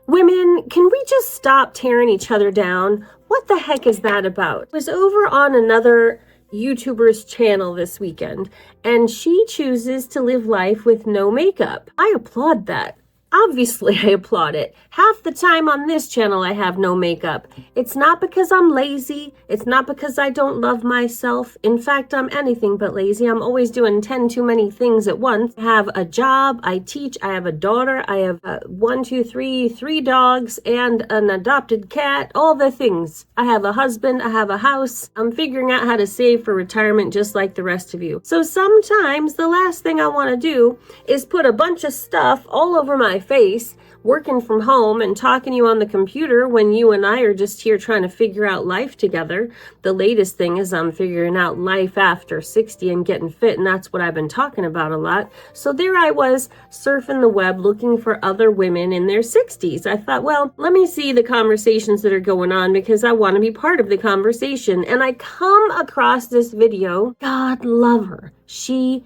Women, can we just stop tearing each other down? What the heck is that about? I was over on another YouTuber's channel this weekend, and she chooses to live life with no makeup. I applaud that. Obviously, I applaud it. Half the time on this channel, I have no makeup. It's not because I'm lazy. It's not because I don't love myself. In fact, I'm anything but lazy. I'm always doing 10 too many things at once. I have a job. I teach. I have a daughter. I have three dogs and an adopted cat. All the things. I have a husband. I have a house. I'm figuring out how to save for retirement just like the rest of you. So sometimes the last thing I want to do is put a bunch of stuff all over my face, working from home and talking to you on the computer when you and I are just here trying to figure out life together. The latest thing is I'm figuring out life after 60 and getting fit, and that's what I've been talking about a lot. So there I was surfing the web looking for other women in their 60s. I thought, well, let me see the conversations that are going on because I want to be part of the conversation. And I come across this video. God love her. She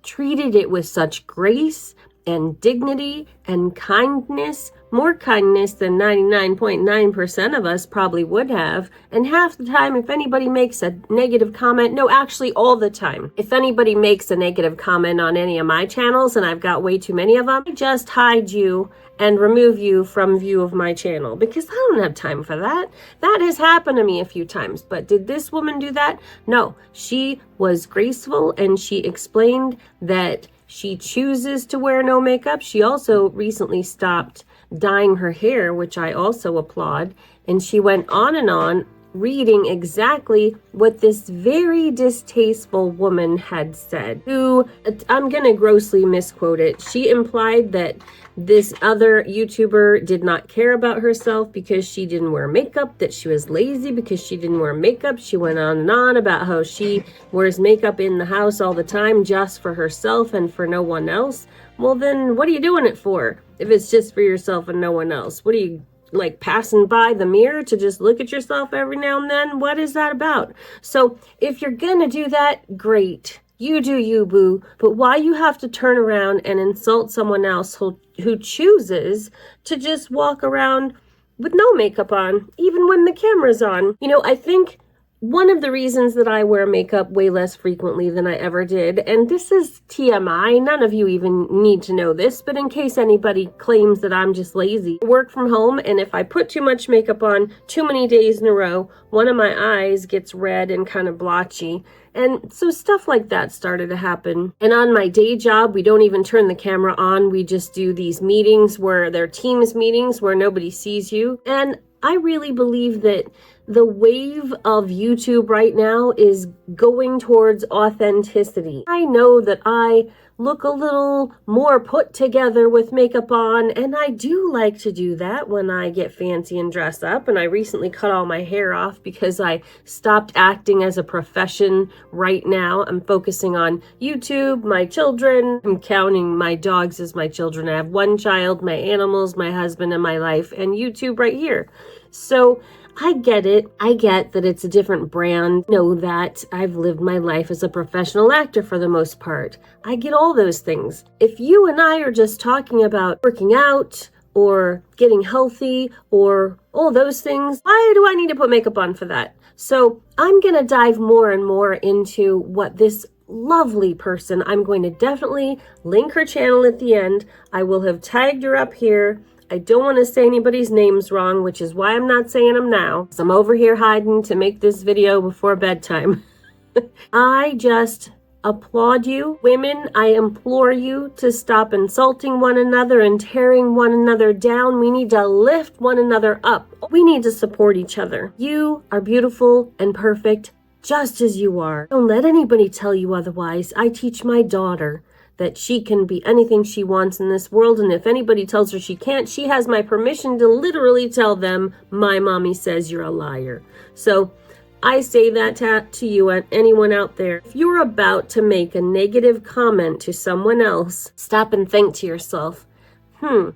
treated it with such grace and dignity and kindness, more kindness than 99.9% of us probably would have. And half the time, if anybody makes a negative comment, no, actually all the time, if anybody makes a negative comment on any of my channels, and I've got way too many of them, I just hide you and remove you from view of my channel because I don't have time for that. That has happened to me a few times, but did this woman do that? No, she was graceful and she explained that she chooses to wear no makeup. She also recently stopped dyeing her hair, which I also applaud. And she went on reading exactly what this very distasteful woman had said, who, I'm going to grossly misquote it. She implied that this other YouTuber did not care about herself because she didn't wear makeup, that she was lazy because she didn't wear makeup. She went on and on about how she wears makeup in the house all the time just for herself and for no one else. Well, then what are you doing it for if it's just for yourself and no one else? What are you, like, passing by the mirror to just look at yourself every now and then? What is that about? So if you're gonna do that, great. You do you, boo. But why you have to turn around and insult someone else who chooses to just walk around with no makeup on, even when the camera's on? You know, I think one of the reasons that I wear makeup way less frequently than I ever did, and this is TMI, none of you even need to know this, but in case anybody claims that I'm just lazy, I work from home, and if I put too much makeup on too many days in a row, one of my eyes gets red and kind of blotchy. And so stuff like that started to happen. And on my day job, we don't even turn the camera on. We just do these meetings where they're Teams meetings where nobody sees you. And I really believe that the wave of YouTube right now is going towards authenticity. I know that I look a little more put together with makeup on, and I do like to do that when I get fancy and dress up. And I recently cut all my hair off because I stopped acting as a profession right now. I'm focusing on YouTube, my children. I'm counting my dogs as my children. I have one child, my animals, my husband, and my life, and YouTube right here. So I get it. I get that it's a different brand. Know that I've lived my life as a professional actor for the most part. I get all those things. If you and I are just talking about working out or getting healthy or all those things, why do I need to put makeup on for that? So I'm going to dive more and more into what this lovely person, I'm going to definitely link her channel at the end. I will have tagged her up here. I don't want to say anybody's names wrong, which is why I'm not saying them now. So I'm over here hiding to make this video before bedtime. I just applaud you. Women, I implore you to stop insulting one another and tearing one another down. We need to lift one another up. We need to support each other. You are beautiful and perfect just as you are. Don't let anybody tell you otherwise. I teach my daughter that she can be anything she wants in this world, and if anybody tells her she can't, she has my permission to literally tell them, my mommy says you're a liar. So I say that to you and anyone out there. If you're about to make a negative comment to someone else, stop and think to yourself,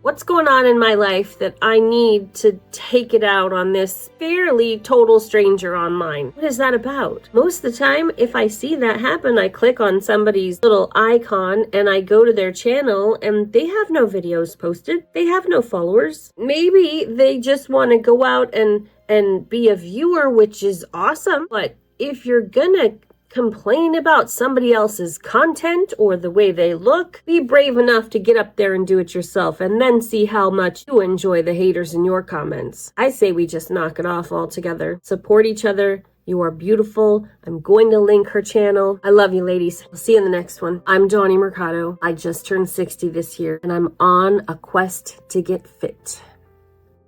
what's going on in my life that I need to take it out on this fairly total stranger online? What is that about? Most of the time, if I see that happen, I click on somebody's little icon and I go to their channel and they have no videos posted. They have no followers. Maybe they just want to go out and be a viewer, which is awesome. But if you're gonna complain about somebody else's content or the way they look, be brave enough to get up there and do it yourself, and then see how much you enjoy the haters in your comments. I say we just knock it off altogether. Support each other. You are beautiful. I'm going to link her channel. I love you, ladies. I'll see you in the next one. I'm Dawnnie Mercado. I just turned 60 this year, and I'm on a quest to get fit.